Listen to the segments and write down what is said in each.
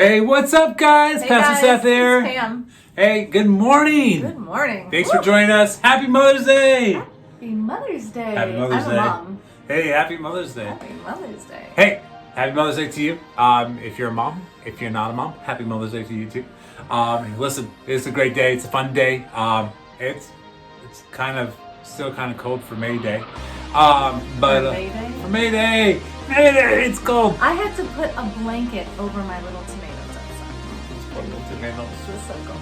Hey, what's up, guys? Hey Pastor guys, Seth here. it's Pam. Hey, good morning. Good morning. Thanks for joining us. Happy Mother's Day. Happy Mother's Day. Happy Mother's I'm Day. a mom. Hey, happy Mother's Day. Happy Mother's Day. Hey, happy Mother's Day to you. If you're a mom, if you're not a mom, happy Mother's Day to you too. Listen, it's a great day. It's a fun day. It's still kind of cold for May Day. For May Day? For May Day. May Day, it's cold. I had to put a blanket over my little tomatoes outside. Poor little tomatoes. It was so cold.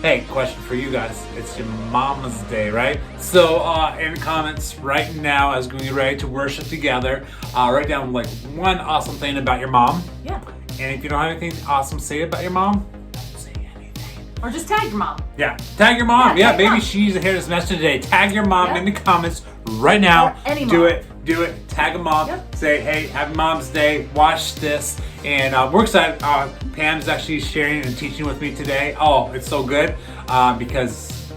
Hey, question for you guys. It's your Mama's Day, right? So, in the comments right now, as we get ready to worship together, write down like one awesome thing about your mom. Yeah. And if you don't have anything awesome to say about your mom, don't say anything. Or just tag your mom. Yeah, tag your mom. Yeah, Yeah, tag maybe mom. she needs to hear this message today. Tag your mom Yep. in the comments right now. Or any Do mom. it. Do it. Tag a mom. Yep. Say, hey, happy Mom's Day. Watch this. And we're excited. Pam's actually sharing and teaching with me today. Oh, it's so good because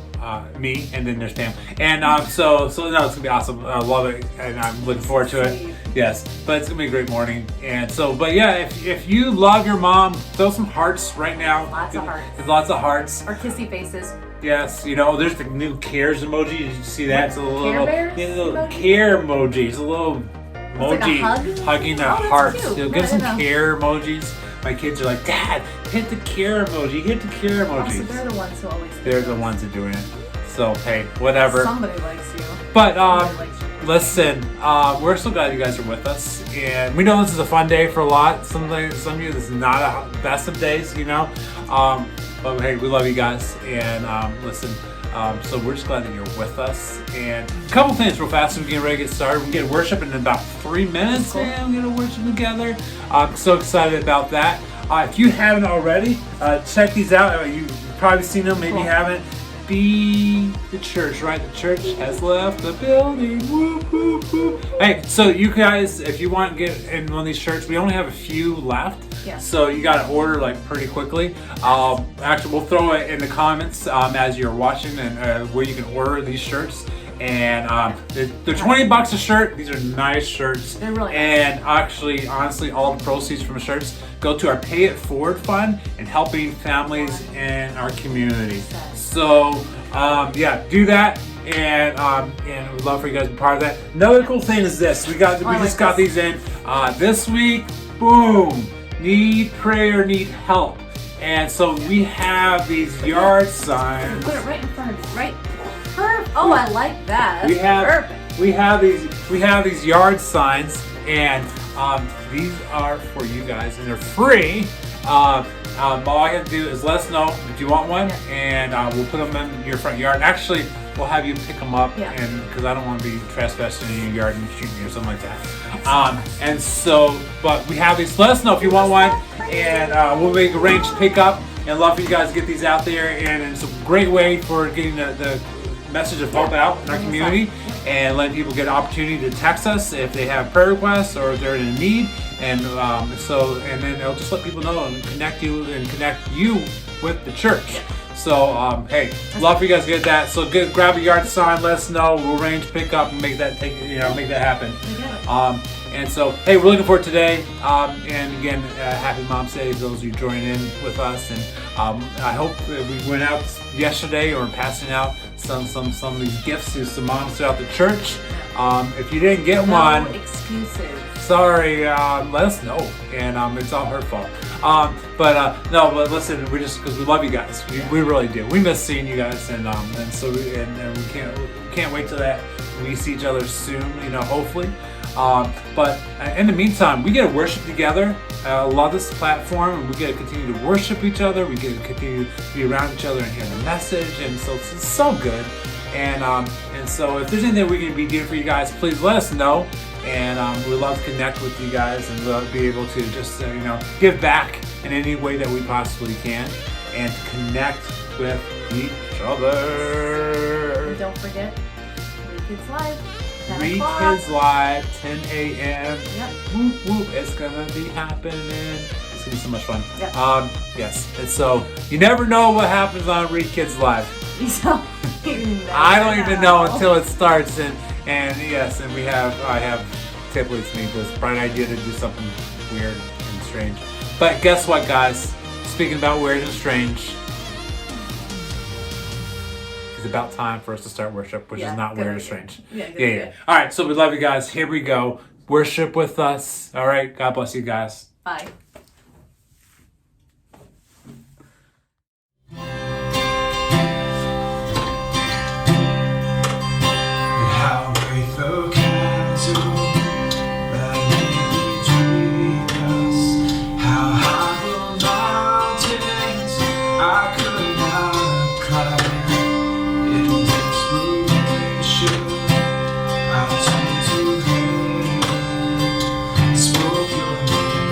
me and then there's Pam. And so no, it's gonna be awesome. I love it, and I'm looking forward to it. Sweet. Yes, but it's gonna be a great morning. And so, but yeah, if you love your mom, throw some hearts right now. Lots of hearts. There's lots of hearts. Or kissy faces. Yes, there's the new cares emoji. Did you see that? It's a little, Bears little emoji? care emoji. It's a little like a emoji hug? hugging the Oh, that's hearts. cute. Give Yeah, some I know. care emojis. My kids are like, Dad, hit the care emoji. Hit the care Oh, so emojis. they're the ones who always do They're the those. ones that are doing it. So hey, whatever. Somebody likes you. But Somebody likes you. listen, we're so glad you guys are with us, and we know this is a fun day for a lot. Some of you, this is not a best of days, But hey, we love you guys, and listen. So we're just glad that you're with us. And a couple things real fast, so we get ready to get started. We get worship in about 3 minutes, Cool. and we're gonna worship together. I'm so excited about that. If you haven't already, check these out. You've probably seen them, maybe you Cool. haven't. Be the church, right? The church has left the building. Woo, woo, woo. Hey, so you guys, if you want to get in one of these shirts, we only have a few left. Yeah. So you got to order like pretty quickly. Actually, we'll throw it in the comments as you're watching and where you can order these shirts. And they're $20 a shirt. These are nice shirts. They're really nice. And actually, honestly, all the proceeds from the shirts go to our Pay It Forward fund and helping families in our community. So, do that, and we'd love for you guys to be part of that. Another cool thing is this: we just got these in this week. Boom! Need prayer, need help, and so we have these yard signs. Put it right in front of you. Right. Perfect. Oh, I like that. That's perfect. We have these yard signs, and these are for you guys, and they're free. All I have to do is let us know if you want one, and we'll put them in your front yard. Actually, we'll have you pick them up, and because I don't want to be trespassing in your yard and shooting you or something like that. But we have these. Let us know if you want one, and we'll make arrange pick up. And love for you guys to get these out there, and it's a great way for getting the message of hope out in our community, and letting people get an opportunity to text us if they have prayer requests or if they're in need, and then it'll just let people know and connect you with the church. So hey, love for you guys to get that. So grab a yard sign, let us know, we'll arrange pick up and make that happen. And so, hey, we're looking forward to today. And again, happy Mom's Day to those of you joining in with us. And I hope that we went out yesterday or passing out some of these gifts to some moms throughout the church. If you didn't get one, No excuses. sorry, let us know. And it's all her fault. But listen, because we love you guys. We really do. We miss seeing you guys, and we can't wait till that we see each other soon. Hopefully. But in the meantime, we get to worship together. I love this platform, and we get to continue to worship each other. We get to continue to be around each other and hear the message, and so it's so good. And so if there's anything we can be doing for you guys, please let us know. And we'd love to connect with you guys and love to be able to just give back in any way that we possibly can, and to connect with each other. And don't forget, Read Kids Live. 10 Read o'clock. Kids Live, 10 a.m. Yep. Whoop whoop! It's gonna be happening. It's gonna be so much fun. Yep. Yes. And so you never know what happens on Read Kids Live. I don't even know until it starts. And yes, and I have Tip leads me this bright idea to do something weird and strange. But guess what, guys? Speaking about weird and strange, it's about time for us to start worship, which is not weird or strange. Yeah. All right, so we love you guys. Here we go. Worship with us. All right, God bless you guys. Bye. How great the chasm that lay between us. How high the mountains I could not climb. In desperation, I turned to heaven, spoke your name.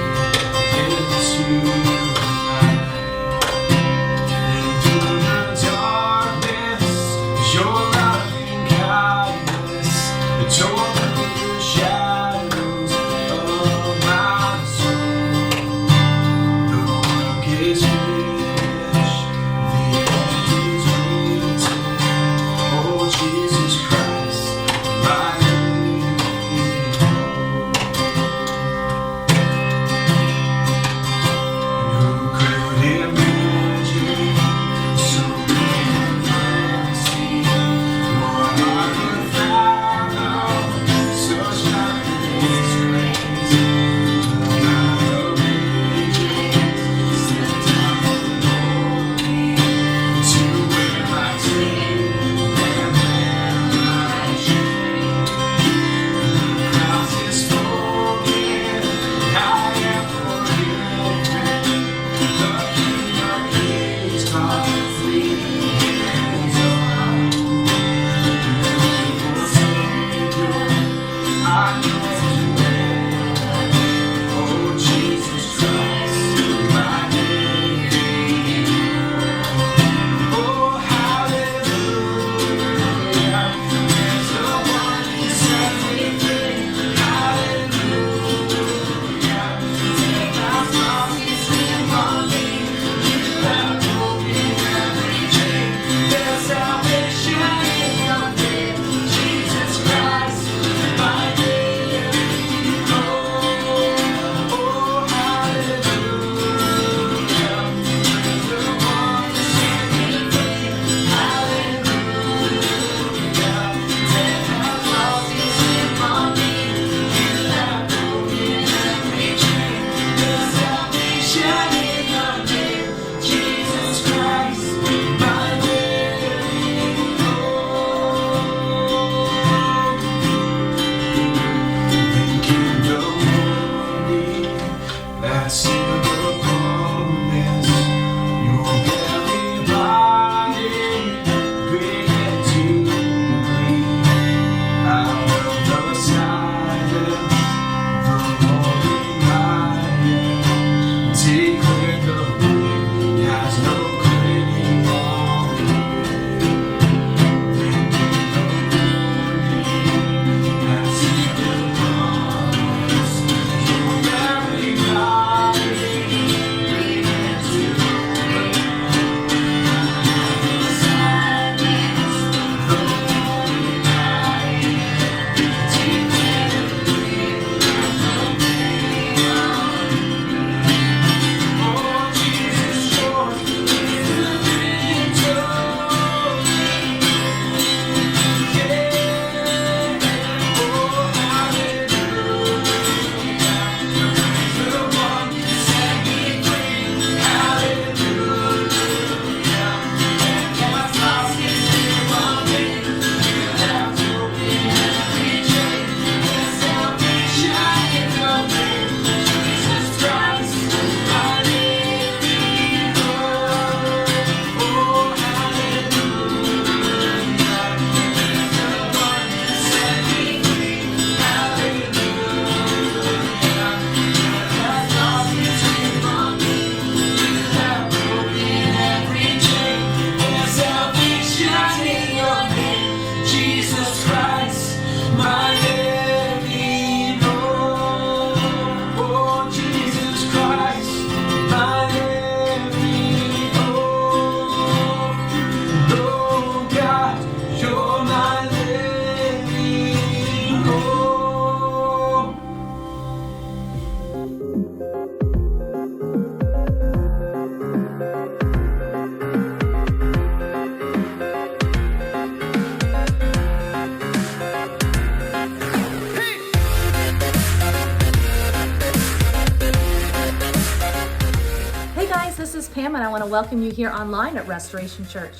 welcome you here online at Restoration Church.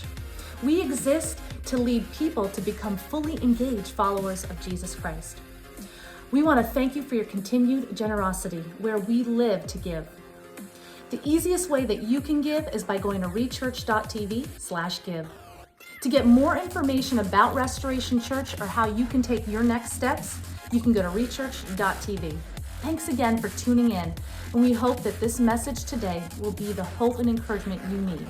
We exist to lead people to become fully engaged followers of Jesus Christ. We want to thank you for your continued generosity where we live to give. The easiest way that you can give is by going to rechurch.tv/give. To get more information about Restoration Church or how you can take your next steps, you can go to rechurch.tv. Thanks again for tuning in, and we hope that this message today will be the hope and encouragement you need.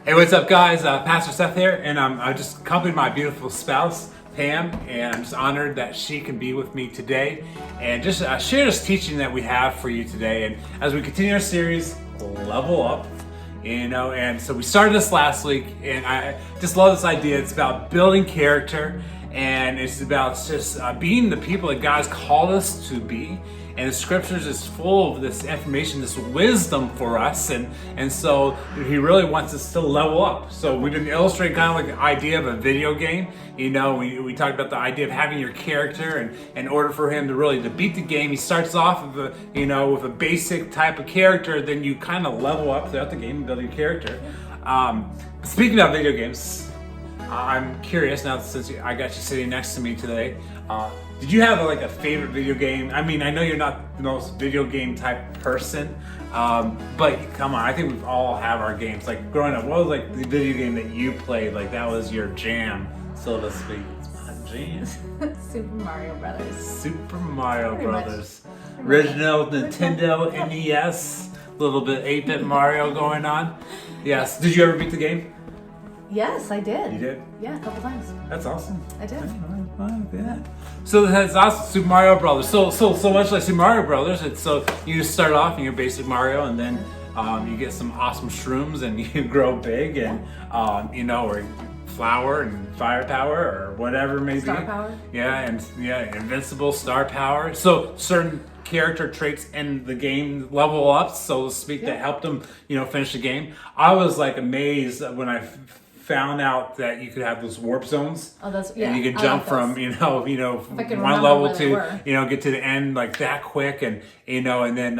Hey, what's up, guys? Pastor Seth here, and I just accompanied my beautiful spouse, Pam, and I'm just honored that she can be with me today and just share this teaching that we have for you today. And as we continue our series, Level Up, and so we started this last week, and I just love this idea. It's about building character, and it's about just being the people that God's called us to be. And the scriptures is full of this information, this wisdom for us, and so he really wants us to level up. So we didn't illustrate kind of like the idea of a video game. We talked about the idea of having your character, and in order for him to really beat the game, he starts off with with a basic type of character. Then you kind of level up throughout the game and build your character. Speaking of video games, I'm curious now since I got you sitting next to me today. Did you have a favorite video game? I mean, I know you're not the most video game type person, but come on, I think we all have our games. Like growing up, what was the video game that you played? That was your jam, so to speak. It's my jam. Super Mario Brothers. Super Mario Pretty Brothers. Original Nintendo NES. A little bit 8-bit Mario going on. Yes. Did you ever beat the game? Yes, I did. You did? Yeah, a couple times. That's awesome. I did. Yeah. So that's awesome. Super Mario Brothers. So much like Super Mario Brothers. It's so you just start off in your basic Mario, and then you get some awesome shrooms, and you grow big, and or flower and firepower or whatever it may be. Star power. Yeah, invincible star power. So certain character traits in the game level up, so to speak, that helped them, finish the game. I was amazed when I found out that you could have those warp zones. Oh, that's yeah. And you could jump from one level to get to the end that quick, and and then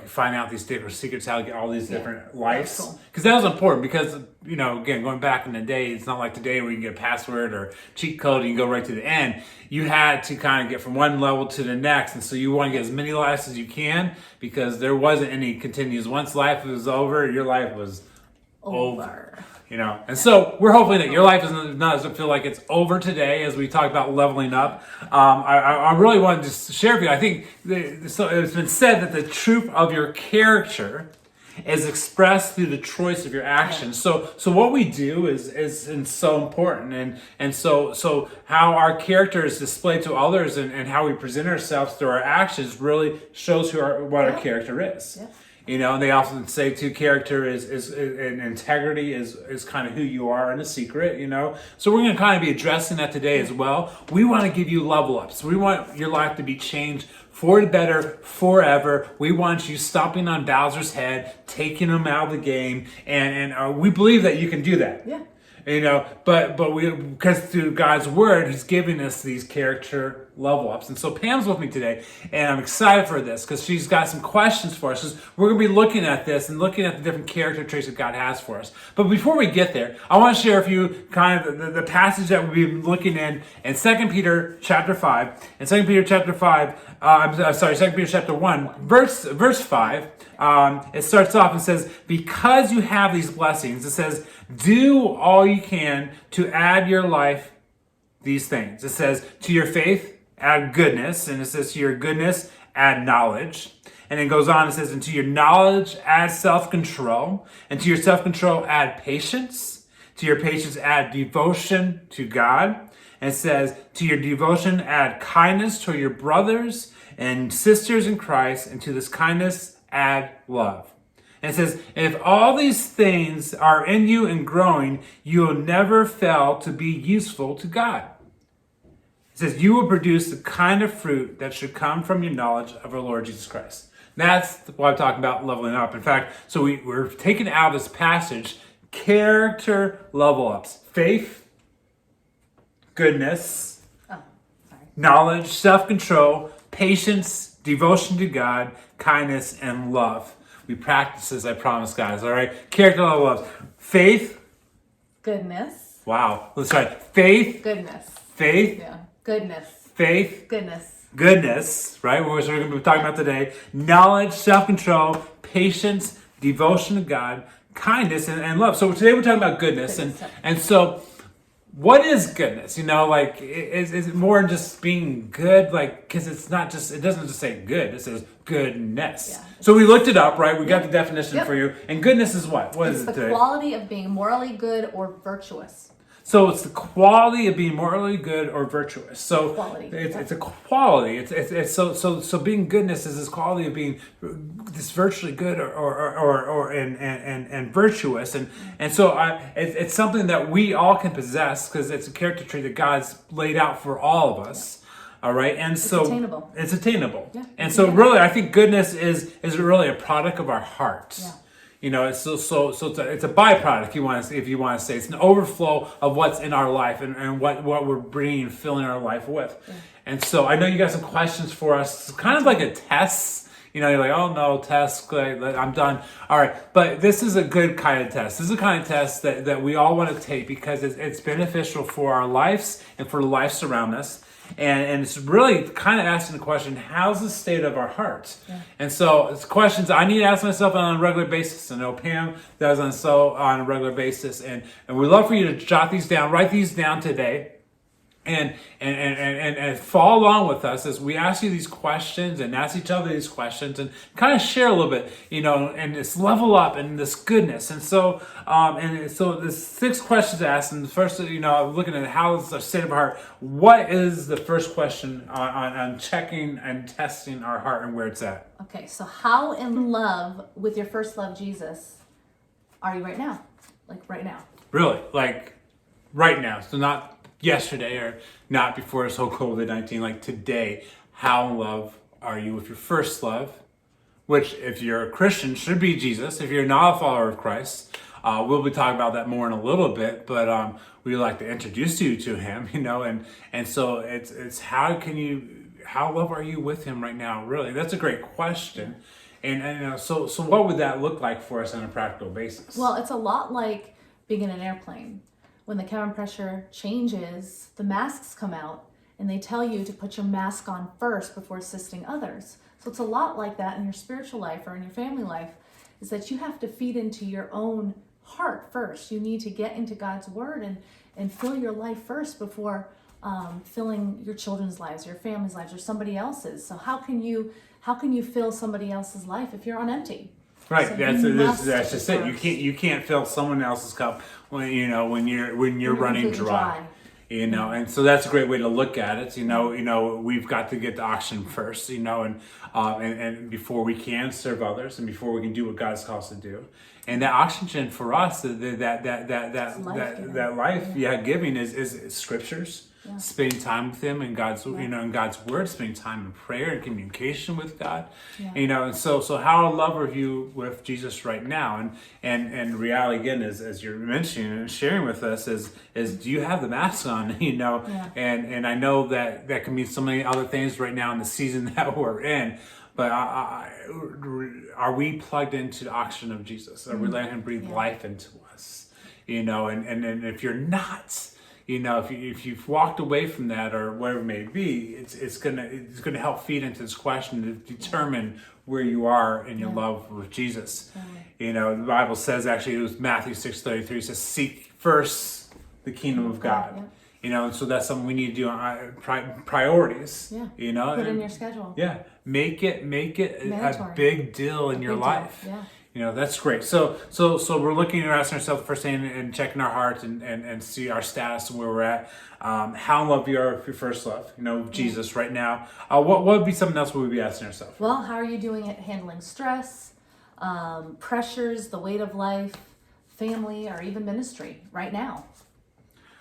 find out these different secrets, how to get all these different lives. Because that was important. Because again, going back in the day, it's not like today where you can get a password or cheat code and you go right to the end. You had to kind of get from one level to the next, and so you want to get as many lives as you can, because there wasn't any continues. Once life was over, your life was over. And so we're hoping that your life doesn't feel like it's over today as we talk about leveling up. I really wanted to share with you, I think, so it's been said that the truth of your character is expressed through the choice of your actions. So what we do is so important, and so how our character is displayed to others and how we present ourselves through our actions really shows what our character is. Yeah. And they often say too, character is and integrity is kind of who you are in a secret, So we're going to kind of be addressing that today as well. We want to give you level ups. We want your life to be changed for the better forever. We want you stomping on Bowser's head, taking him out of the game, and we believe that you can do that. Yeah. but because through God's word, he's giving us these character level ups. And so Pam's with me today, and I'm excited for this because she's got some questions for us. 'Cause we're going to be looking at this and looking at the different character traits that God has for us. But before we get there, I want to share a few kind of the passage that we've been looking in 2 Peter chapter 5. In 2 Peter chapter 5, 2 Peter chapter 1, verse 5, it starts off and says, because you have these blessings, it says, do all you can to add your life these things. It says, to your faith, add goodness. And it says, to your goodness, add knowledge. And it goes on, it says, and to your knowledge, add self-control. And to your self-control, add patience. To your patience, add devotion to God. And it says, to your devotion, add kindness to your brothers and sisters in Christ. And to this kindness, add love. And it says, if all these things are in you and growing, you will never fail to be useful to God. It says, you will produce the kind of fruit that should come from your knowledge of our Lord Jesus Christ. That's what I'm talking about leveling up. In fact, so we're taking out of this passage character level ups. Faith, goodness, knowledge, self-control, patience, devotion to God, kindness, and love. We practice this, I promise, guys. All right? Character level ups. Faith. Goodness. Wow. Let's try it. Faith. Goodness. Faith. Yeah. Goodness. Faith. Goodness. Goodness, right? What we're going to be talking about today. Knowledge, self-control, patience, devotion to God, kindness, and love. So today we're talking about goodness. And so what is goodness? Like, is it more than just being good? Like, because it's not just, it doesn't just say good, it says goodness. Yeah. So we looked it up, right? We got the definition for you. And goodness is what? What is it today? It's the quality of being morally good or virtuous. So it's the quality of being morally good or virtuous. So quality. It's a quality. It's so being goodness is this quality of being this virtually good and virtuous, and so it's something that we all can possess because it's a character trait that God's laid out for all of us. All right, and it's attainable. It's attainable. Yeah. And so really, I think goodness is really a product of our heart. Yeah. It's it's a byproduct. If you want to say it's an overflow of what's in our life and what we're bringing, filling our life with. Yeah. And so I know you got some questions for us. It's kind of like a test. You're like, oh no, test, I'm done. All right, but this is a good kind of test. This is a kind of test that we all want to take because it's beneficial for our lives and for the lives around us. And it's really kind of asking the question, how's the state of our hearts? Yeah. And so it's questions I need to ask myself on a regular basis. I know Pam does on a regular basis. And we'd love for you to jot these down, write these down today. And follow along with us as we ask you these questions and ask each other these questions and kind of share a little bit, and this level up and this goodness. And so, there's 6 questions to ask. And the first, looking at how is the state of our heart. What is the first question on checking and testing our heart and where it's at? Okay, so how in love with your first love, Jesus, are you right now? Like right now? Really, like right now. So not yesterday or not before this whole COVID-19, like today. How in love are you with your first love, which if you're a Christian should be Jesus. If you're not a follower of Christ, we'll be talking about that more in a little bit, but we'd like to introduce you to him, and so it's how in love are you with him right now? Really, that's a great question. And so what would that look like for us on a practical basis? Well, it's a lot like being in an airplane. When the cabin pressure changes, the masks come out and they tell you to put your mask on first before assisting others. So it's a lot like that in your spiritual life or in your family life, is that you have to feed into your own heart first. You need to get into God's word and fill your life first before filling your children's lives, your family's lives, or somebody else's. So how can you fill somebody else's life if you're on empty? Right, So that's just it. You can't fill someone else's cup when you're running dry. And so that's a great way to look at it. We've got to get the oxygen first. And before we can serve others, and before we can do what God's called us to do. And that oxygen for us, that life giving is scriptures. spending time with Him and God's, in God's Word, spending time in prayer and communication with God, and so how in love are you with Jesus right now? And reality again is, as you're mentioning and sharing with us, is do you have the mask on? And I know that can mean so many other things right now in the season that we're in. But are we plugged into the oxygen of Jesus? Are we letting Him breathe life into us? And if you're not, if you've walked away from that or whatever it may be, it's gonna help feed into this question to determine where you are in your love with Jesus. The Bible says, actually, it was Matthew 6:33 says, "Seek first the kingdom of God." And so that's something we need to do on priorities. Put in your schedule. Make it a big deal in your life. That's great. So we're looking and asking ourselves the first thing and checking our hearts and see our status and where we're at. How in love you are with your first love, Jesus right now. What would be something else we would be asking ourselves? Well, how are you doing at handling stress, pressures, the weight of life, family, or even ministry right now?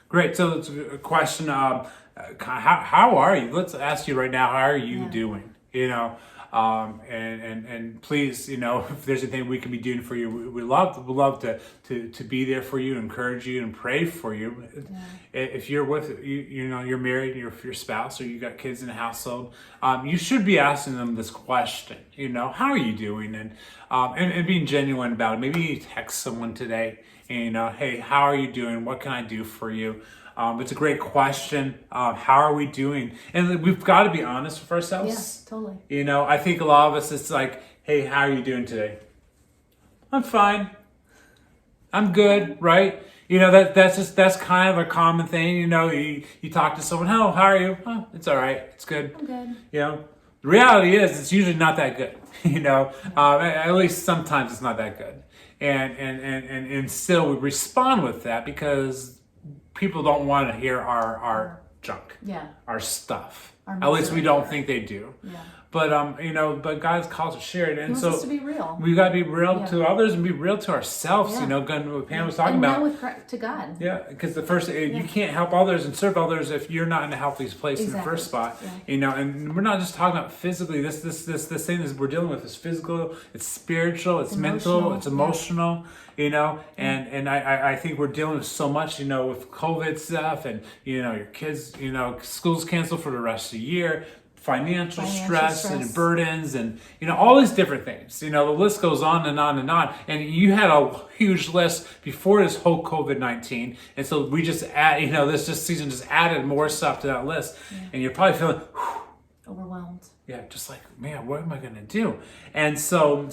Great. So it's a question of how are you? Let's ask you right now. How are you doing? And please, if there's anything we can be doing for you, we love to be there for you, encourage you, and pray for you. If you're with you're married, you're with your spouse, or you got kids in the household, you should be asking them this question. How are you doing? And being genuine about it. Maybe you text someone today. And, hey, how are you doing? What can I do for you? It's a great question. How are we doing? And we've got to be honest with ourselves. Yeah, totally. I think a lot of us, it's like, hey, how are you doing today? I'm fine. I'm good, right? That's kind of a common thing. You talk to someone, how are you? Oh, it's all right. It's good. I'm good. The reality is it's usually not that good. At least sometimes it's not that good. And still we respond with that because people don't want to hear our junk, our stuff. At least we don't think they do. But but God's calls to share it, and He wants us to be real. We got to be real to others and be real to ourselves. What Pam was talking about. To God. Yeah, because the first you can't help others and serve others if you're not in the healthiest place in the first spot. And we're not just talking about physically. This thing that we're dealing with is physical. It's spiritual. It's mental. It's emotional. And I think we're dealing with so much. With COVID stuff and your kids. School's canceled for the rest of the year. Financial stress and burdens and all these different things. The list goes on and on and on. And you had a huge list before this whole COVID-19, and so we just add this season just added more stuff to that list, and you're probably feeling overwhelmed. Yeah, just like, man, what am I gonna do? And so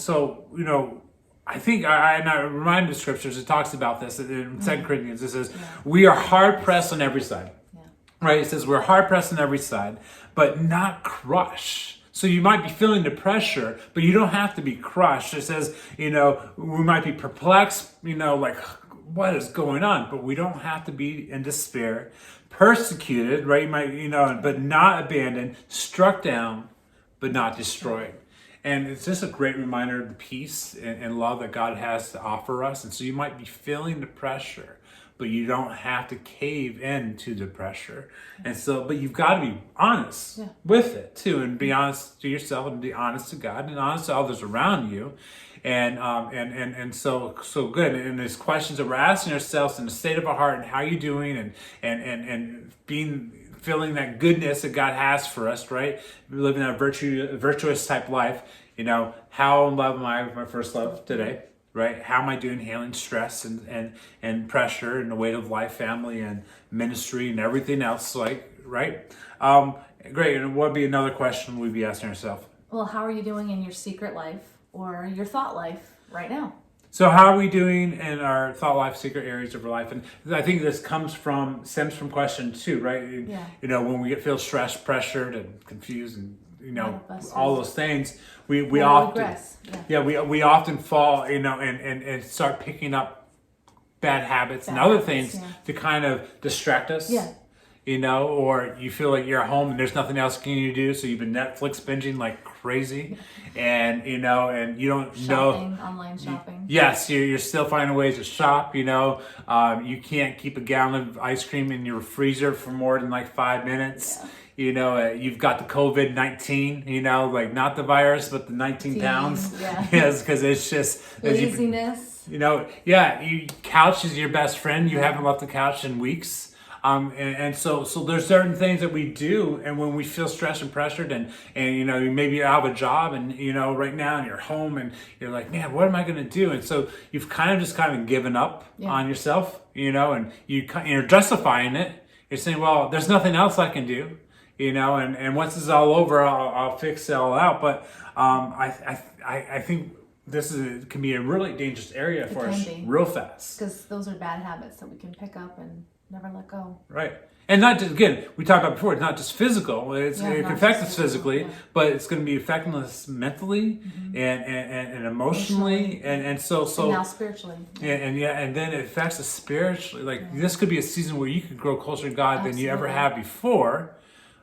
I think I remind the scriptures. It talks about this in 2 Corinthians. It says we are hard pressed on every side. Right, it says we're hard pressed on every side, but not crushed. So you might be feeling the pressure, but you don't have to be crushed. It says, we might be perplexed, like what is going on? But we don't have to be in despair, persecuted, right? You might, but not abandoned, struck down, but not destroyed. And it's just a great reminder of the peace and love that God has to offer us. And so you might be feeling the pressure, but you don't have to cave into the pressure. And so, but you've got to be honest with it too, and be honest to yourself and be honest to God and honest to others around you. And so good. And there's questions that we're asking ourselves in the state of our heart and how you're doing and feeling that goodness that God has for us, right? Living that virtuous type life. How in love am I with my first love today? Right? How am I doing handling stress and pressure and the weight of life, family and ministry and everything else, right? Great. And what would be another question we'd be asking ourselves? Well, how are you doing in your secret life or your thought life right now? So how are we doing in our thought life, secret areas of our life? And I think this stems from question 2, right? Yeah. When we feel stressed, pressured, and confused, and all those things, we often we often fall, and start picking up bad habits and other things to kind of distract us. Yeah. or you feel like you're at home and there's nothing else can you do, so you've been Netflix binging like crazy, and and you don't know. Online shopping. Yes, you're still finding ways to shop. You can't keep a gallon of ice cream in your freezer for more than like 5 minutes. You've got the COVID-19. Like not the virus, but the 19 pounds. Yeah. Yes, because it's just Laziness. Couch is your best friend. You haven't left the couch in weeks. And so there's certain things that we do, and when we feel stressed and pressured, and maybe you have a job, and right now and you're home, and you're like, man, what am I going to do? And so you've kind of given up on yourself, and you're justifying it. You're saying, well, there's nothing else I can do, and once this is all over, I'll fix it all out. But I think can be a really dangerous area for us real fast. Because those are bad habits that we can pick up and never let go. Right. And not just, again, we talked about before, it's not just physical. It can affect us physically, but it's going to be affecting us mentally and emotionally. And so And now spiritually. and then it affects us spiritually. Like this could be a season where you could grow closer to God than you ever have before.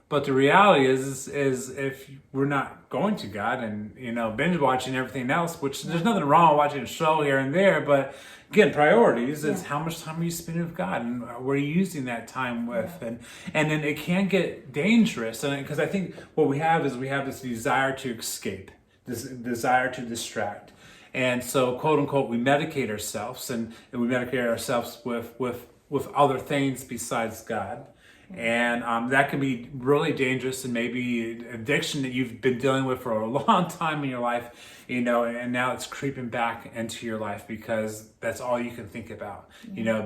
But the reality is if we're not going to God and, binge watching everything else, which there's nothing wrong with watching a show here and there, but again, priorities is how much time are you spending with God, and what are you using that time with, and then it can get dangerous, and because I think what we have this desire to escape, this desire to distract, and so quote unquote we medicate ourselves, and we medicate ourselves with other things besides God. And that can be really dangerous, and maybe addiction that you've been dealing with for a long time in your life, and now it's creeping back into your life because that's all you can think about,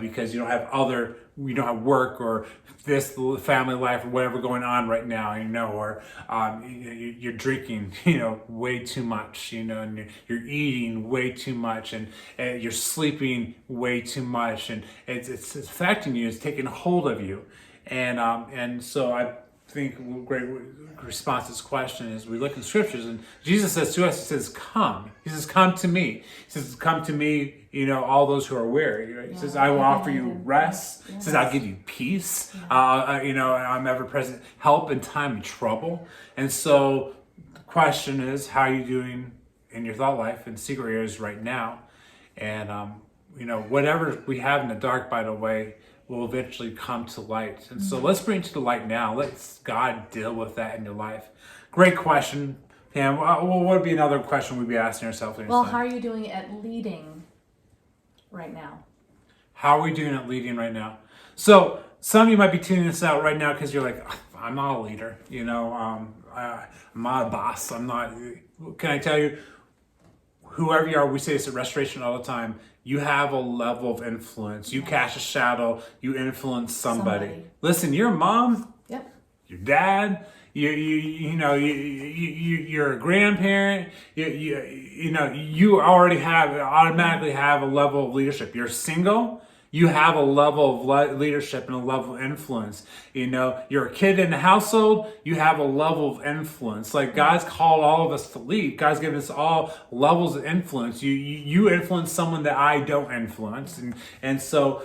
because you don't have work or this family life or whatever going on right now, or you're drinking, way too much, and you're eating way too much, and you're sleeping way too much, and it's affecting you, it's taking hold of you. And so I think a great response to this question is we look in scriptures, and Jesus says to us, he says, come. He says, come to me. He says, come to me, all those who are weary. Right? He says, I will offer you rest. He says, I'll give you peace. I'm ever present help in time of trouble. And so the question is, how are you doing in your thought life in secret areas right now? And, whatever we have in the dark, by the way, will eventually come to light. And so let's bring it to the light now. Let's God deal with that in your life. Great question, Pam. What would be another question we'd be asking ourselves? Well, how are you doing at leading right now? How are we doing at leading right now? So some of you might be tuning this out right now because you're like, I'm not a leader. I'm not a boss. I'm not. Can I tell you, whoever you are, we say this at Restoration all the time, you have a level of influence. You cast a shadow. You influence somebody. Listen, your mom, your dad, you're a grandparent. You already automatically have a level of leadership. You're single. You have a level of leadership and a level of influence. You're a kid in the household, you have a level of influence. Like God's called all of us to lead. God's given us all levels of influence. You influence someone that I don't influence. And so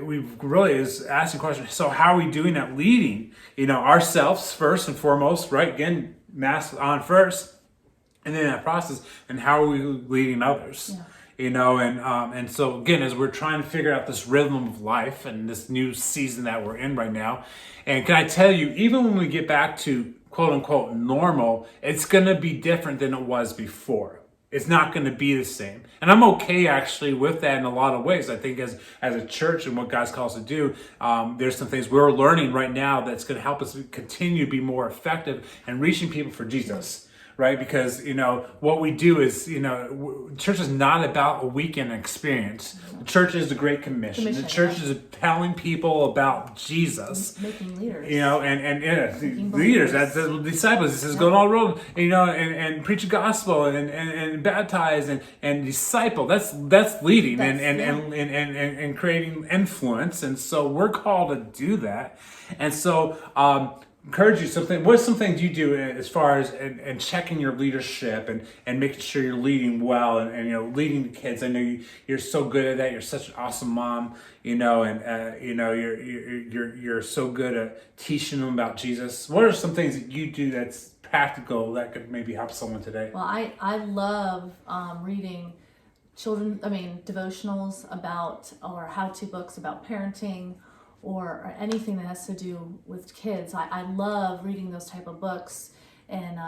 we really is asking the question, so how are we doing at leading? Ourselves first and foremost, right? Again, mask on first. And then that process, and how are we leading others? And so again, as we're trying to figure out this rhythm of life and this new season that we're in right now, and can I tell you, even when we get back to quote unquote normal, it's going to be different than it was before. It's not going to be the same. And I'm okay actually with that in a lot of ways. I think as a church and what God's called us to do, there's some things we're learning right now that's going to help us continue to be more effective and reaching people for Jesus. Right? Because, what we do is, church is not about a weekend experience. The church is the Great Commission. The church is telling people about Jesus. Making leaders. And leaders, that's the disciples. It says, go to all the world, and preach the gospel and baptize and disciple. That's leading and creating influence. And so we're called to do that. And so, encourage you what's some things you do as far as and checking your leadership and making sure you're leading well and leading the kids. I know you're so good at that. You're such an awesome mom, and you're so good at teaching them about Jesus. What are some things that you do that's practical that could maybe help someone today? Well, I love reading devotionals about, or how-to books about parenting, or anything that has to do with kids. I love reading those type of books and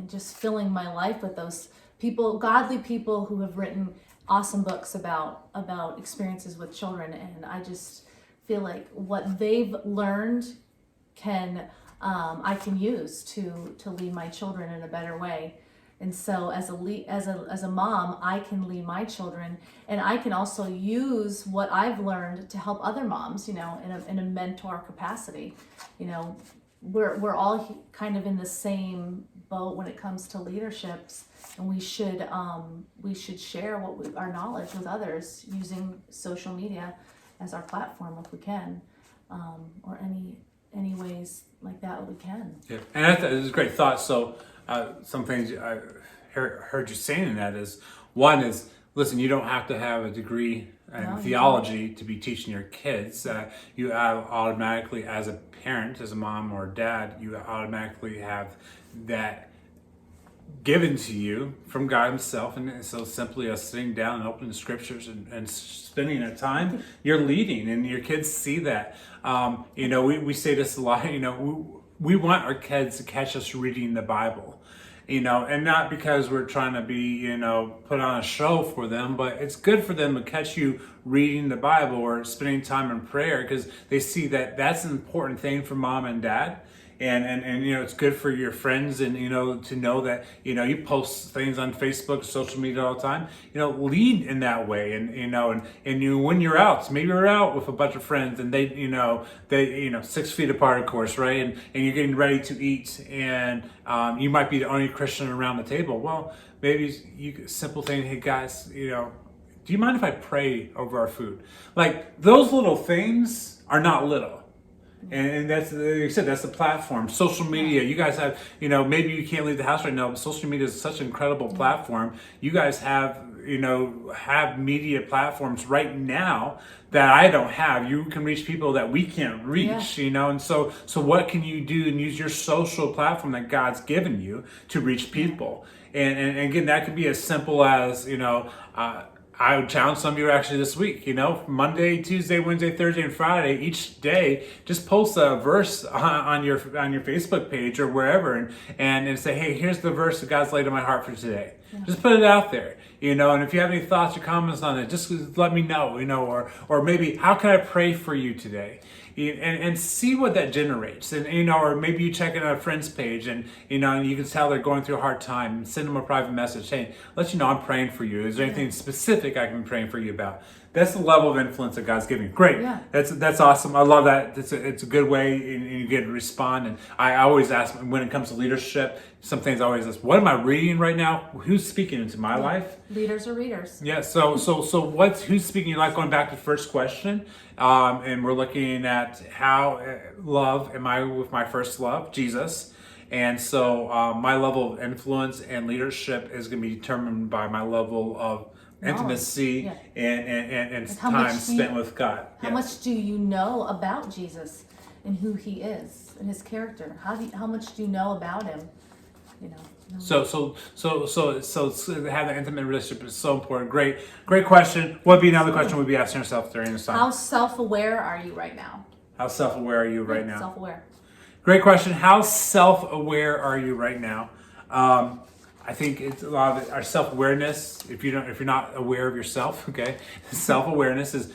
just filling my life with those people, godly people who have written awesome books about experiences with children. And I just feel like what they've learned I can use to lead my children in a better way. And so as a mom, I can lead my children, and I can also use what I've learned to help other moms, in a mentor capacity. We're all kind of in the same boat when it comes to leaderships, and we should share our knowledge with others using social media as our platform if we can, or any ways like that we can. Yeah, and I thought it was a great thought. So some things I heard you saying in that is, one is, listen, you don't have to have a degree in theology to be teaching your kids. You have automatically, as a parent, as a mom or dad, you automatically have that given to you from God himself. And so simply us sitting down and opening the scriptures and spending that time, you're leading, and your kids see that. We say this a lot, we want our kids to catch us reading the Bible, and not because we're trying to be, put on a show for them, but it's good for them to catch you reading the Bible or spending time in prayer, because they see that that's an important thing for mom and dad. And it's good for your friends, and to know that you post things on Facebook, social media all the time. Lead in that way, and when you're out, maybe you're out with a bunch of friends, and they 6 feet apart, of course, right? And you're getting ready to eat, and you might be the only Christian around the table. Well, maybe simple thing, hey guys, do you mind if I pray over our food? Like, those little things are not little. And that's, like you said, that's the platform. Social media, you guys have, maybe you can't leave the house right now, but social media is such an incredible platform. You guys have, have media platforms right now that I don't have. You can reach people that we can't reach, and so what can you do and use your social platform that God's given you to reach people? And again, that could be as simple as, I would challenge some of you actually this week, Monday, Tuesday, Wednesday, Thursday, and Friday, each day, just post a verse on your Facebook page or wherever, and say, hey, here's the verse that God's laid on my heart for today. Yeah. Just put it out there, and if you have any thoughts or comments on it, just let me know, or maybe, how can I pray for you today? And see what that generates, and or maybe you check in on a friend's page, and and you can tell they're going through a hard time, and send them a private message, hey, let you know I'm praying for you. Is there anything specific I can be praying for you about? That's the level of influence that God's giving you. Great, that's awesome. I love that. It's a good way, and you get to respond. And I always ask, when it comes to leadership, some things I always ask, what am I reading right now? Who's speaking into my life? Leaders are readers. Yeah. So who's speaking in your life? Going back to the first question, and we're looking at how love am I with my first love, Jesus. And so my level of influence and leadership is going to be determined by my level of intimacy and like time spent with God. How much do you know about Jesus and who he is and his character? How much do you know about him? So have an intimate relationship is so important. Great question. What would be another question we'd be asking ourselves during this time? How self-aware are you right now? How self-aware are you right now? Self-aware. Great question. How self-aware are you right now? I think it's a lot of it, our self-awareness. If you're not aware of yourself, okay, self-awareness is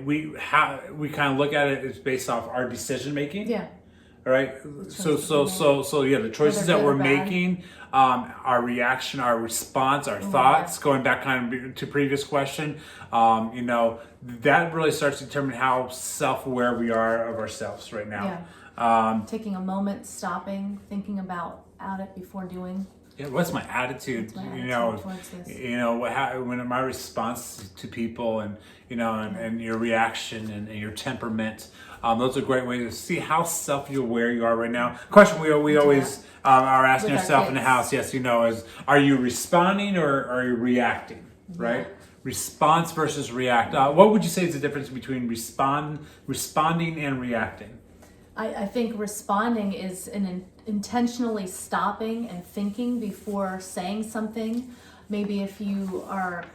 we kind of look at it as based off our decision making. Yeah. All right. So the choices that we're making, our reaction, our response, our thoughts, going back kind of to previous question, that really starts to determine how self-aware we are of ourselves right now. Yeah. Taking a moment, stopping, thinking about it before doing. Yeah, what's my attitude? What's my you know, attitude towards this? you know when my response to people, and you know, and your reaction and your temperament. Those are great ways to see how self-aware you are right now. Question we always are asking With our ourselves in the kids. house. Yes, you know, is are you responding or are you reacting? Right. Response versus react. What would you say is the difference between responding and reacting? I think responding is intentionally stopping and thinking before saying something. Maybe if you are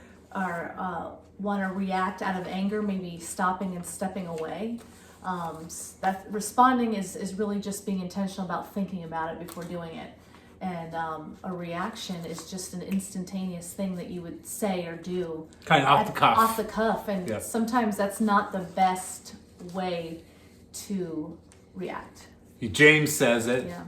want to react out of anger, maybe stopping and stepping away. That responding is really just being intentional about thinking about it before doing it. And a reaction is just an instantaneous thing that you would say or do. Kind of off the cuff. Off the cuff. And Yeah. sometimes that's not the best way to react. James says it. Yeah.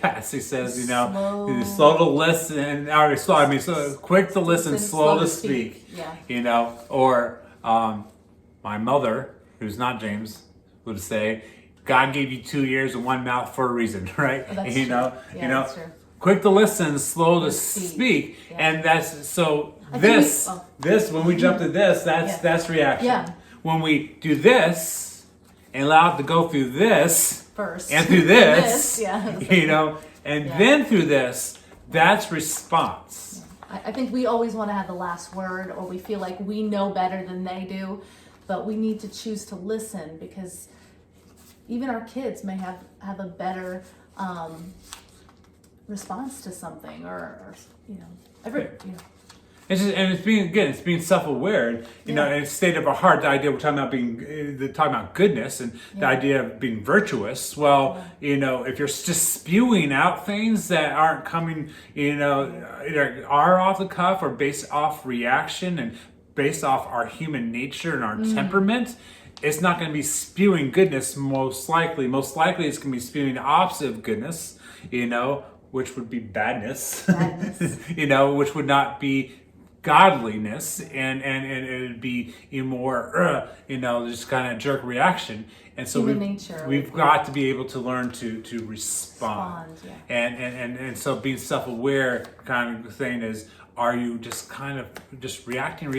Patsy says, you know, Slow. slow to listen, or slow. I mean, so quick to listen, slow to speak. Yeah. You know, or my mother, who's not James, would say, "God gave you 2 ears and 1 mouth for a reason," right? Oh, that's you true. know, Yeah, you know, that's true. quick to listen, slow to speak. speak, Yeah. and that's so. I think This, we- oh. this when we jump to this, Yeah. that's reaction. Yeah. When we do this and allow it to go through this. First. And through this, yeah. you know, and Yeah. then through this, that's response. I think we always want to have the last word, or we feel like we know better than they do, but we need to choose to listen, because even our kids may have a better response to something, or you know, It's just, and it's being self-aware. You know, Yeah. and state of our heart. The idea we're talking about talking about goodness, and the Yeah. idea of being virtuous. Well, you know, if you're just spewing out things that aren't coming, you know, either are off the cuff or based off reaction and based off our human nature and our temperament, it's not going to be spewing goodness. Most likely, it's going to be spewing the opposite of goodness. You know, which would be badness. Badness. You know, which would not be godliness, and it would be a more you know, just kind of jerk reaction. And so Human nature. we've got to be able to learn to respond. Respond, yeah. And so being self-aware kind of thing is, are you just kind of just reacting?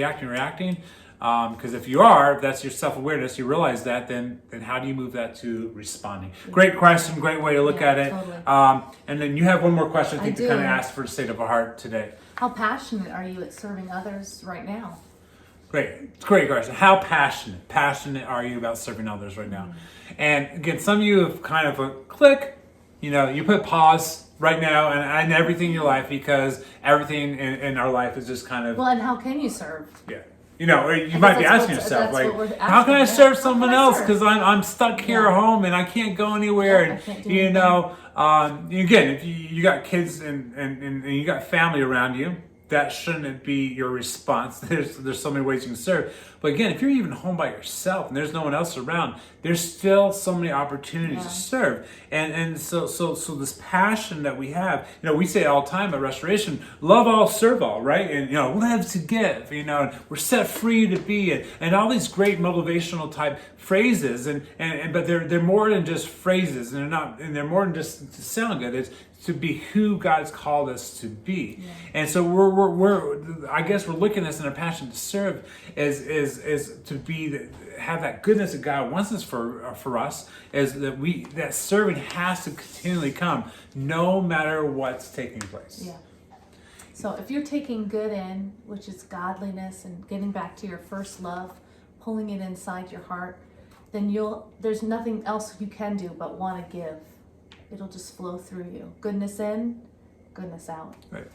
Because if you are, if that's your self-awareness, you realize that, then how do you move that to responding? Great question, great way to look Yeah, at it. totally. And then you have one more question, I think, I to kind of do. ask for the state of our heart today. How passionate are you at serving others right now? Great. It's a great question. How passionate are you about serving others right now? And again, some of you have kind of a click, you know, you put pause right now and everything in your life, because everything in our life is just kind of, Well, and how can you serve? yeah. You know, or you might be that's asking what- yourself, that's like, what we're how can I asking, serve yeah. How someone can I else? serve? Because I'm stuck here Yeah. at home and I can't go anywhere. Yeah, I And, can't do you anything. know, again, if you got kids and you got family around you, that shouldn't be your response. There's so many ways you can serve. But again, if you're even home by yourself and there's no one else around, there's still so many opportunities to serve. And so this passion that we have, you know, we say it all the time at Restoration, love all, serve all, right? And, you know, live to give, you know, and we're set free to be, and all these great motivational type phrases, but they're more than just phrases, and they're more than just to sound good. It's to be who God's called us to be. And so we're I guess we're looking at this in a passion to serve is to be have that goodness that God wants us for us, is that serving has to continually come no matter what's taking place. Yeah. So if you're taking good in, which is godliness and getting back to your first love, pulling it inside your heart, then there's nothing else you can do but want to give. It'll just flow through you. Goodness in, goodness out. Right.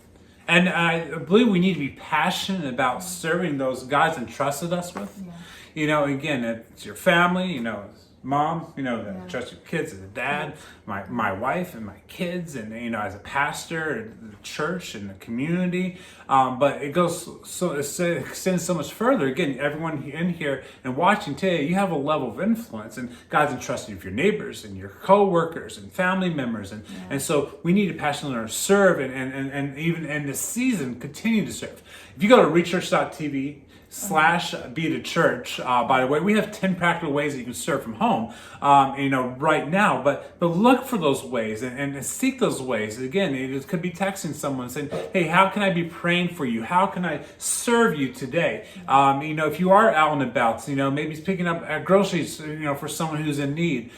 And I believe we need to be passionate about serving those God's entrusted us with. Yeah. You know, again, it's your family, you know, it's mom, you know, Yeah. trust your kids as a dad, my wife and my kids, and, you know, as a pastor, the church and the community. But it extends so much further. Again, everyone in here and watching today, you have a level of influence, and God's entrusted you with your neighbors and your co-workers and family members. And so we need to passionately learn to serve, and even in this season, continue to serve. If you go to rechurch.tv, /be the church. By the way, we have 10 practical ways that you can serve from home, right now. But look for those ways and seek those ways. Again, it could be texting someone saying, "Hey, how can I be praying for you? How can I serve you today?" If you are out and about, maybe it's picking up groceries, for someone who's in need.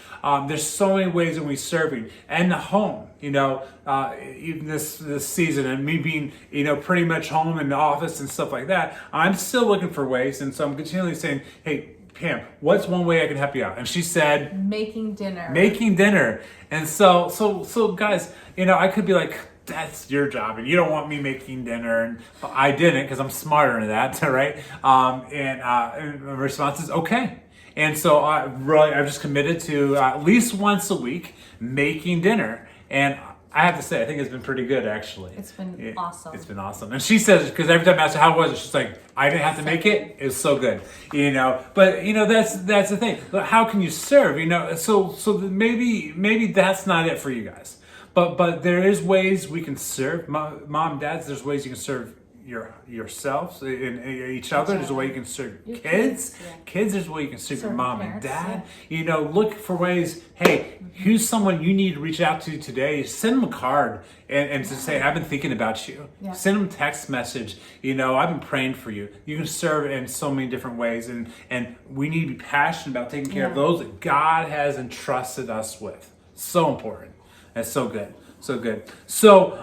There's so many ways that we're serving, and the home. Even this season, and me being, pretty much home in the office and stuff like that, I'm still looking for ways, and so I'm continually saying, "Hey, Pam, what's one way I can help you out?" And she said, Making dinner. Making dinner. And so guys, I could be like, "That's your job, and you don't want me making dinner," and I didn't, because I'm smarter than that, right? And the response is okay. And so I've just committed to at least once a week making dinner. And I have to say, I think it's been pretty good, actually. It's been awesome. It's been awesome. And she says, because every time I ask her how was it, she's like, "I didn't have to make it. It was so good." But that's the thing. How can you serve? So maybe that's not it for you guys. But there is ways we can serve. Mom, dads, there's ways you can serve yourselves and each other. There's a way you can serve your kids. Yeah. Kids, there's a way you can serve your mom parents, and dad. Look for ways. Hey, who's someone you need to reach out to today? Send them a card and to say, "I've been thinking about you." Yeah. Send them a text message. "I've been praying for you." You can serve in so many different ways, and we need to be passionate about taking care of those that God has entrusted us with. So important. That's so good. So good. So,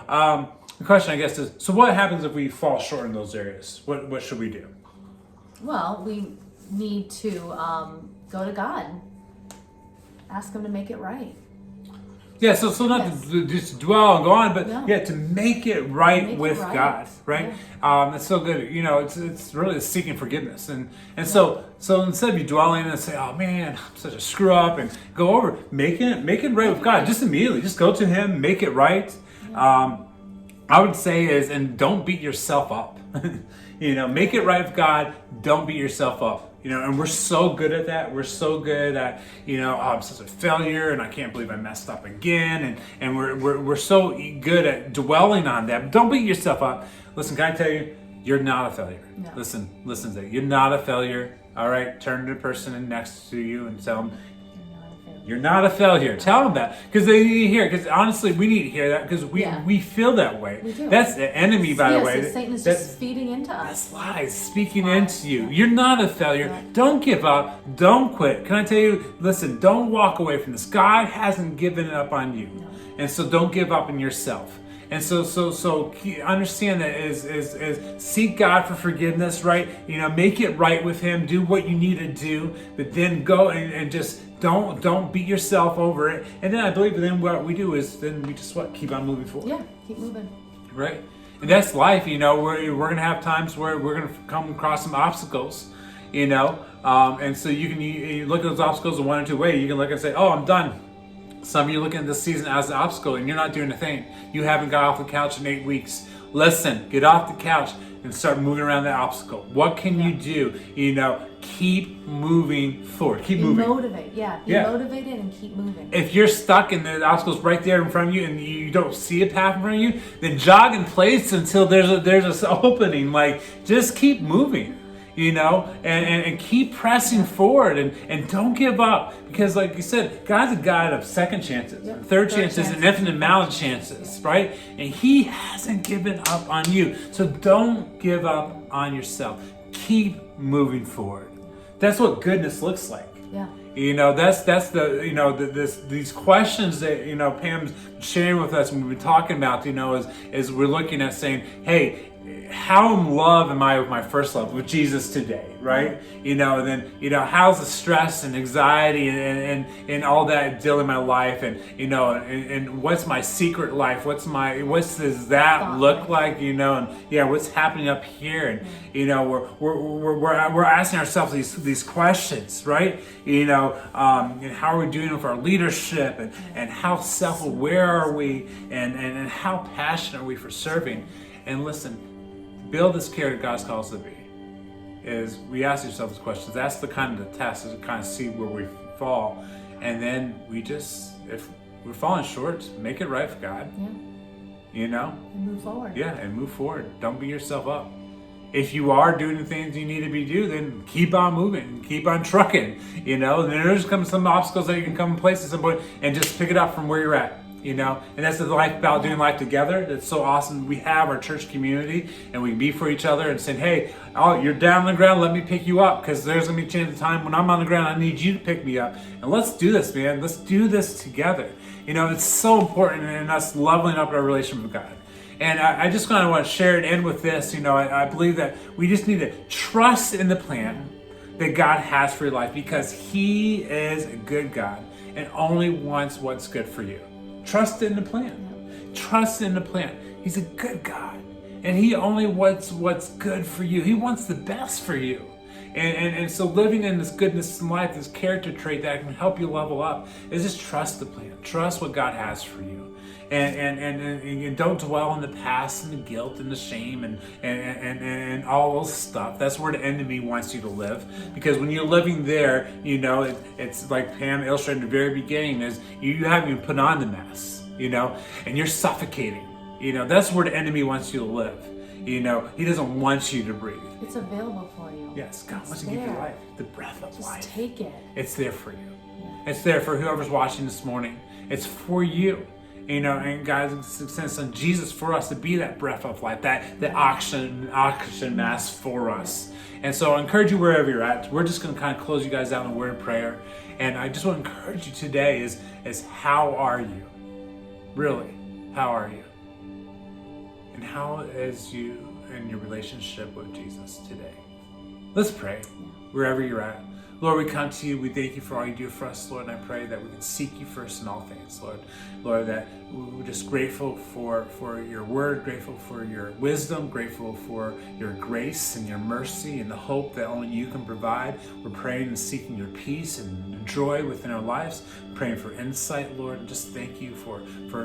the question, I guess, is, so what happens if we fall short in those areas? What should we do? Well, we need to go to God. Ask Him to make it right. Yeah, so not to just dwell and go on, but No. to make it right Make it with right. God, right? That's so good. It's really seeking forgiveness, and so instead of you dwelling and say, "Oh man, I'm such a screw up," and go over, make it right with God. Just immediately, just go to Him, make it right. I would say is, and don't beat yourself up. Make it right with God. Don't beat yourself up. And we're so good at that. We're so good at, I'm such a failure, and I can't believe I messed up again. And we're so good at dwelling on that. But don't beat yourself up. Listen, can I tell you, you're not a failure. No. Listen to it. You're not a failure. All right, turn to the person next to you and tell them, "You're not a failure." Tell them that, because they need to hear it. Because honestly, we need to hear that, because we feel that way. We do. That's the enemy, by the way. Satan is That's- just feeding into us. That's lies speaking into you. You're not a failure. Don't give up. Don't quit. Can I tell you? Listen, don't walk away from this. God hasn't given up on you, and so don't give up on yourself. And so understand that is seek God for forgiveness, right? Make it right with Him. Do what you need to do, but then go and just don't beat yourself over it. And then I believe then what we do is then we just keep on moving forward. Yeah, keep moving. Right? And that's life, we're going to have times where we're going to come across some obstacles, and so you look at those obstacles in one or two ways. You can look and say, "Oh, I'm done." Some of you looking at this season as an obstacle and you're not doing a thing. You haven't got off the couch in 8 weeks. Listen, get off the couch and start moving around that obstacle. What can you do? Keep moving forward. Keep moving. Be motivated and keep moving. If you're stuck and the obstacle's right there in front of you and you don't see a path in front of you, then jog in place until there's an opening. Just keep moving, and keep pressing forward and don't give up, because like you said, God's a God of second chances, third chances, and infinite amount of chances, right? And He hasn't given up on you. So don't give up on yourself. Keep moving forward. That's what goodness looks like. Yeah. That's these questions that Pam's sharing with us, and we've been talking about, is we're looking at saying, "Hey, how in love am I with my first love, with Jesus today?" Right? And then how's the stress and anxiety and all that deal in my life, and what's my secret life? What does that look like? What's happening up here? And we're asking ourselves these questions, right? And how are we doing with our leadership, and how self-aware are we, and how passionate are we for serving? And listen, build this character God's called us to be. Is we ask ourselves these questions. That's the kind of the test, is to kind of see where we fall, and then if we're falling short, make it right for God. Yeah. And move forward. Yeah, and move forward. Don't beat yourself up. if you are doing the things you need to be doing, then keep on moving, keep on trucking, and there's come some obstacles that you can come in place at some point and just pick it up from where you're at, and that's the life about doing life together. That's so awesome. We have our church community and we can be for each other and saying, hey, you're down on the ground, let me pick you up, because there's going to be a chance of time when I'm on the ground, I need you to pick me up, and let's do this, man. Let's do this together. It's so important in us leveling up our relationship with God. And I just kind of want to share and end with this. I believe that we just need to trust in the plan that God has for your life, because He is a good God and only wants what's good for you. Trust in the plan. Trust in the plan. He's a good God, and He only wants what's good for you. He wants the best for you. And so living in this goodness in life, this character trait that can help you level up, is just trust the plan. Trust what God has for you. And don't dwell on the past and the guilt and the shame and all those stuff. That's where the enemy wants you to live. Because when you're living there, it's like Pam illustrated in the very beginning, is you haven't even put on the mask, and you're suffocating. That's where the enemy wants you to live. He doesn't want you to breathe. It's available for you. Yes, God wants to give you life, the breath of life. Just take it. It's there for you. It's there for whoever's watching this morning. It's for you. And God sends on Jesus for us to be that breath of life, the oxygen mask for us. And so I encourage you wherever you're at. We're just going to kind of close you guys out in a word of prayer. And I just want to encourage you today is how are you? Really, how are you? And how is you in your relationship with Jesus today? Let's pray wherever you're at. Lord, we come to you. We thank you for all you do for us, Lord, and I pray that we can seek you first in all things, Lord. Lord, that we're just grateful for your word, grateful for your wisdom, grateful for your grace and your mercy and the hope that only you can provide. We're praying and seeking your peace and joy within our lives, praying for insight, Lord, and just thank you for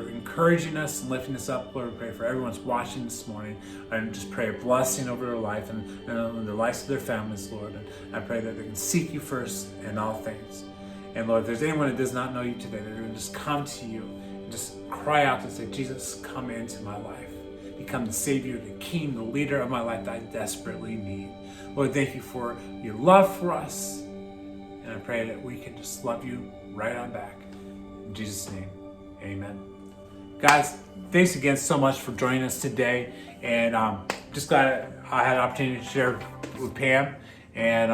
encouraging us and lifting us up, Lord. We pray for everyone's watching this morning, and just pray a blessing over their life and the lives of their families, Lord. And I pray that they can seek you first in all things. And Lord, if there's anyone that does not know you today, they're going to just come to you and just cry out and say, Jesus, come into my life. Become the Savior, the King, the leader of my life that I desperately need. Lord, thank you for your love for us. And I pray that we can just love you right on back. In Jesus' name, amen. Guys, thanks again so much for joining us today. And just glad I had an opportunity to share with Pam. And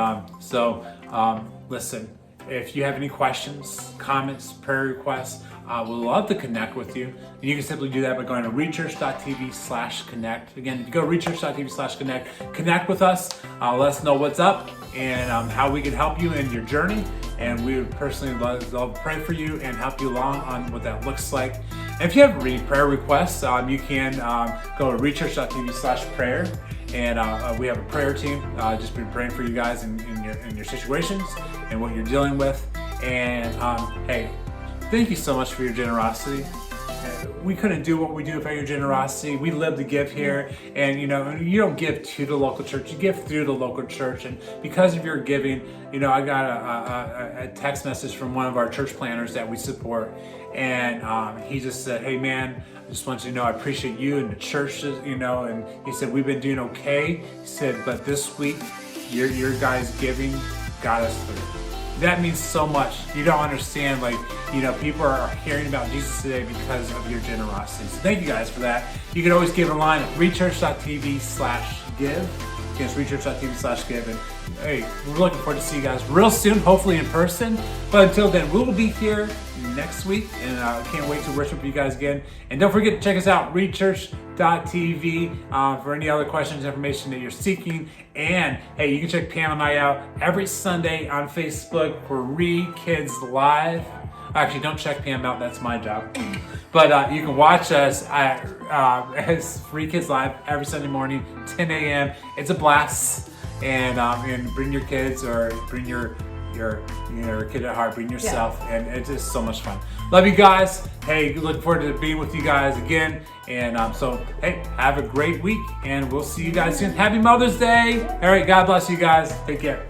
listen, if you have any questions, comments, prayer requests, we'd love to connect with you. And you can simply do that by going to rechurch.tv/connect. Again, if you go to rechurch.tv/connect, connect with us, let us know what's up and how we can help you in your journey. And we would personally love to pray for you and help you along on what that looks like. And if you have any prayer requests, you can go to rechurch.tv/prayer. And we have a prayer team, just been praying for you guys in your situations and what you're dealing with. And hey, thank you so much for your generosity. We couldn't do what we do without your generosity. We live to give here, and you don't give to the local church, you give through the local church. And because of your giving, I got a text message from one of our church planners that we support, and he just said, hey man, I just want you to know I appreciate you and the churches, and he said we've been doing okay. He said, but this week your guys' giving got us through. That means so much. You don't understand, people are hearing about Jesus today because of your generosity. So thank you guys for that. You can always give online at rechurch.tv/give. Again, it's rechurch.tv/give. And hey, we're looking forward to see you guys real soon, hopefully in person. But until then, we'll be here next week, and I can't wait to worship with you guys again. And don't forget to check us out, rechurch.tv, for any other questions, information that you're seeking. And hey, you can check Pam and I out every Sunday on Facebook for Kids Live. Actually, don't check Pam out, that's my job. But you can watch us as Free Kids Live every Sunday morning, 10 a.m. It's a blast. And bring your kids, or bring your kid at heart, bring yourself, and it's just so much fun. Love you guys. Hey, looking forward to being with you guys again. And so, hey, have a great week, and we'll see you guys soon. Happy Mother's Day. All right, God bless you guys. Take care.